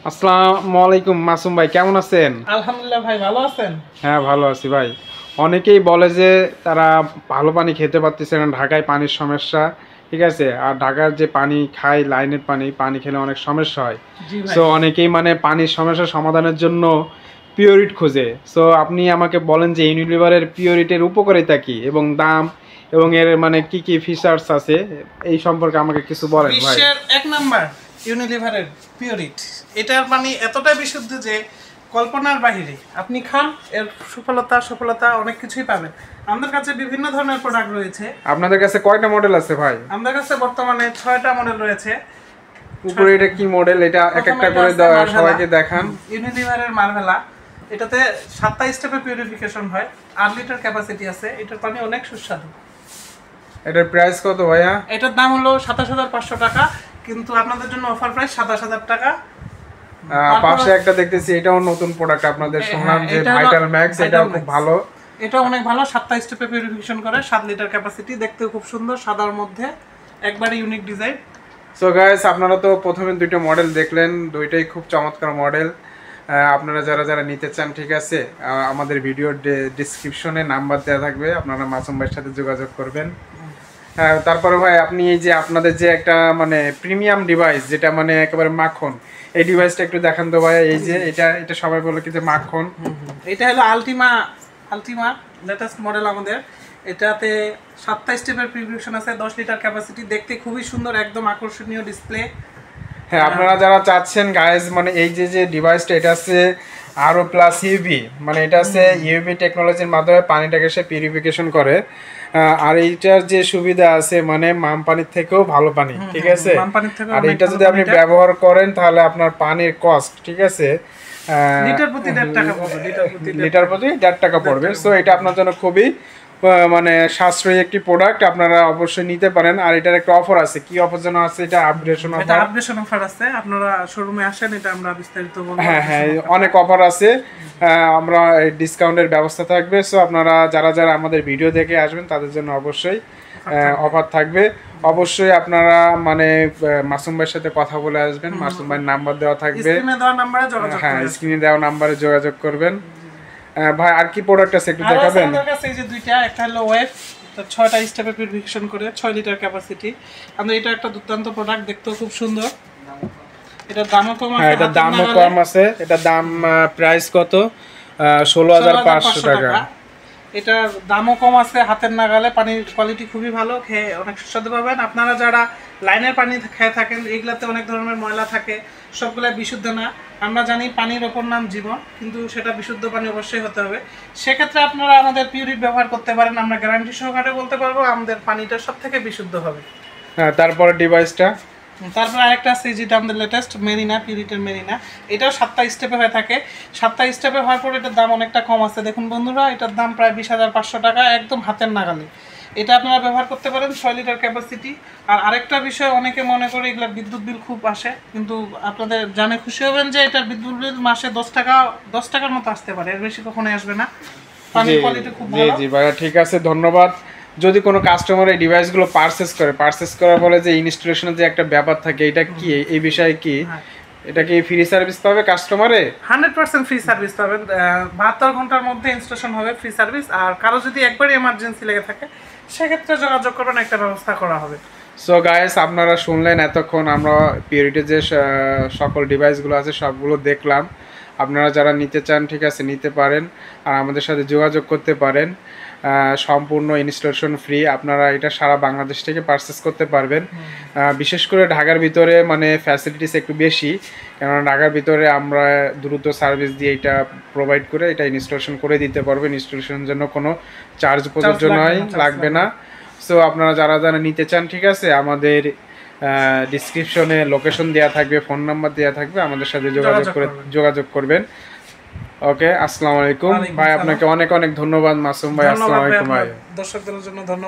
আসসালামু আলাইকুম মাসুম ভাই, কেমন আছেন? আলহামদুলিল্লাহ ভাই, ভালো আছেন? হ্যাঁ, ভালো আছি ভাই। অনেকেই বলে যে তারা ভালো পানি খেতে পারতেছে না, ঢাকায় পানির সমস্যা। ঠিক আছে, আর ঢাকার যে পানি খাই, লাইনের পানি, পানি খেলে অনেক সমস্যা হয়। জি ভাই। সো অনেকেই মানে পানির সমস্যা সমাধানের জন্য পিওরিট খোঁজে। সো আপনি আমাকে বলেন যে ইউনিলিভারের পিওরিটের উপকারিতা কি এবং দাম এবং এর মানে কি কি ফিচার্স আছে, এই সম্পর্কে আমাকে কিছু বলেন ভাই। বিশ্বের এক নাম্বার ইউনিলিভারের পিওরিট। এটার পানি এতটাই বিশুদ্ধ যে কল্পনার বাহিরে। আপনি খান, এর সফলতা অনেক কিছুই পাবেন। আমাদের কাছে বিভিন্ন ধরনের প্রোডাক্ট রয়েছে। আপনাদের কাছে কয়টা মডেল আছে ভাই? আমাদের কাছে বর্তমানে 6টা মডেল রয়েছে। উপরে এটা কি মডেল, এটা এক একটা করে সবাইকে দেখান। ইউনিলিভারের মার্ভেলা, এটাতে 7টা স্টেপে পিউরিফিকেশন হয়, 8 লিটার ক্যাপাসিটি আছে। এটার পানি অনেক সুস্বাদু। এটার প্রাইস কত ভাইয়া? এটার দাম হলো 27,500 টাকা, কিন্তু আপনাদের জন্য অফার প্রাইস 27,000 টাকা। পাশে একটা দেখতেছি, এটাও নতুন প্রোডাক্ট আপনাদের, শুনলাম যে ভাইটাল ম্যাক্স, এটাও খুব ভালো। এটা অনেক ভালো, 7টা স্টেপে পিউরিফিকেশন করে, 7 লিটার ক্যাপাসিটি, দেখতেও খুব সুন্দর, সাদার মধ্যে, একবারে ইউনিক ডিজাইন। সো গাইস, আপনারা তো প্রথমে দুইটা মডেল দেখলেন, দুইটাই খুব চমৎকার মডেল। আপনারা যারা যারা নিতে চান, ঠিক আছে, আমাদের ভিডিওর ডিসক্রিপশনে নাম্বার দেওয়া থাকবে, আপনারা মাসুম ভাইয়ের সাথে যোগাযোগ করবেন। হ্যাঁ, তারপরে ভাই আপনি এই যে আপনাদের যে একটা মানে প্রিমিয়াম ডিভাইস, যেটা মানে একেবারে মাখন, এই ডিভাইসটা একটু দেখান তো ভাই। এই যে এটা সবাই বলে কি যে মাখন। এটা হলো আলটিমা লেটেস্ট মডেল আমাদের। এটাতে 7টা স্টেপের পিউরিফিকেশন আছে, 10 লিটার ক্যাপাসিটি, দেখতে খুবই সুন্দর, একদম আকর্ষণীয় ডিসপ্লে। হ্যাঁ, আপনারা যারা চাচ্ছেন গাইজ, মানে এই যে ডিভাইসটা, এটা আছে আরও প্লাস ইউভি, মানে এটা আছে ইউভি টেকনোলজির মাধ্যমে পানিটাকে সে পিউরিফিকেশন করে। আর এইটার যে সুবিধা আছে, মানে মাম পানির থেকেও ভালো পানি, ঠিক আছে। আর এটা যদি আপনি ব্যবহার করেন, তাহলে আপনার পানির কস্ট, ঠিক আছে, লিটার প্রতি 1.5 টাকা পড়বে। লিটার প্রতি 1.5 টাকা পড়বে। সো এটা আপনার জন্য খুবই মানে সাশ্রয়ী একটি প্রোডাক্ট, আপনারা অবশ্যই নিতে পারেন। আর এটার একটা অফার আছে, কি অফার যেন আছে, এটা আপগ্রেডেশন অফার আছে। আপনারা শোরুমে আসেন, এটা আমরা বিস্তারিত বলবো। হ্যাঁ, অনেক অফার আছে, আমরা ডিসকাউন্টের ব্যবস্থা থাকবে। সো আপনারা যারা যারা আমাদের ভিডিও দেখে আসবেন, তাদের জন্য অবশ্যই অফার থাকবে। অবশ্যই আপনারা মানে মাসুম ভাইয়ের সাথে কথা বলে আসবেন, মাসুম ভাইয়ের নাম্বার দেওয়া থাকবে, হ্যাঁ, স্ক্রিনে দেওয়া নাম্বারে যোগাযোগ করবেন। ভাই আর কি প্রোডাক্ট আছে একটু দেখাবেন? আমাদের কাছে এই যে দুইটা, একটা হলো ওয়েভ, 6টা স্টেপে পিউরিফিকেশন করে, 6 লিটার ক্যাপাসিটি। আমরা এটা একটা দুর্দান্ত প্রোডাক্ট, দেখতেও খুব সুন্দর। এটার দামও কম আছে। হ্যাঁ, এটার দামও কম আছে। এটার দাম প্রাইস কত? 16,500 টাকা। এটার দামও কম আছে, হাতের নাগালে, পানির কোয়ালিটি খুবই ভালো, খেয়ে অনেক সুস্বাদু পাবেন। আপনারা যারা লাইনের পানি খেয়ে থাকেন, এগুলাতে অনেক ধরনের ময়লা থাকে, সবগুলো বিশুদ্ধ না। আমরা জানি পানির ওপর নাম জীবন, কিন্তু সেটা বিশুদ্ধ পানি অবশ্যই হতে হবে। সেক্ষেত্রে আপনারা আমাদের পিউরিট ব্যবহার করতে পারেন, আমরা গ্যারান্টি সহকারে বলতে পারবো আমাদের পানিটা সব থেকে বিশুদ্ধ হবে। হ্যাঁ, তারপরে ডিভাইসটা, তারপর আরেকটা আছে যেটা আমাদের লেটেস্ট মেরিনা, পিউরিটের মেরিনা। এটাও 7টা স্টেপে হয়ে থাকে। 7টা স্টেপে হওয়ার পর এটার দাম অনেকটা কম আছে। দেখুন বন্ধুরা, এটার দাম প্রায় 20,500 টাকা, একদম হাতের নাগালে। এটা আপনারা ব্যবহার করতে পারেন, 6 লিটার ক্যাপাসিটি। আর আরেকটা বিষয়, অনেকে মনে করে এগুলোর বিদ্যুৎ বিল খুব আসে, কিন্তু আপনাদের জানে খুশি হবেন যে এটার বিদ্যুৎ বিল মাসে 10 টাকার মতো আসতে পারে, এর বেশি কখনোই আসবে না। পানির কোয়ালিটি খুব ভালো। জি ভাইয়া, ঠিক আছে, ধন্যবাদ। যদি কোনো কাস্টমার এই ডিভাইসগুলো পারচেস করার বলে যে ইনস্টলেশনের যে একটা ব্যাপার থাকে, এটা কি, এই বিষয়ে কি, এটা কি ফ্রি সার্ভিস পাবে কাস্টমারে? 100% ফ্রি সার্ভিস পাবেন। 72 ঘন্টার মধ্যে ইনস্টলেশন হবে, ফ্রি সার্ভিস। আর কারো যদি একবারে এমার্জেন্সি লেগে থাকে, সেক্ষেত্রে যোগাযোগ করবেন, একটা ব্যবস্থা করা হবে। সো গাইস, আপনারা শুনলেন এতক্ষণ আমরা পিউরিটির যে সকল ডিভাইসগুলো আছে সবগুলো দেখলাম। আপনারা যারা নিতে চান, ঠিক আছে, নিতে পারেন, আর আমাদের সাথে যোগাযোগ করতে পারেন। সম্পূর্ণ ইনস্টলেশন ফ্রি, আপনারা এটা সারা বাংলাদেশ থেকে পারচেস করতে পারবেন। বিশেষ করে ঢাকার ভিতরে মানে ফ্যাসিলিটিস একটু বেশি, কেননা ঢাকার ভিতরে আমরা দ্রুত সার্ভিস দিয়ে এটা প্রোভাইড করে এটা ইনস্টলেশন করে দিতে পারবেন। ইনস্টলেশনের জন্য কোনো চার্জ প্রযোজ্য নয়, লাগবে না। সো আপনারা যারা যারা নিতে চান, ঠিক আছে, আমাদের ডিসক্রিপশনে লোকেশন দেওয়া থাকবে, ফোন নাম্বার দেওয়া থাকবে, আমাদের সাথে যোগাযোগ করবেন। ওকে, আসসালামু আলাইকুম ভাই, আপনাকে অনেক অনেক ধন্যবাদ মাসুম ভাই। আসসালামু আলাইকুম ভাই। দর্শকদের জন্য ধন্যবাদ।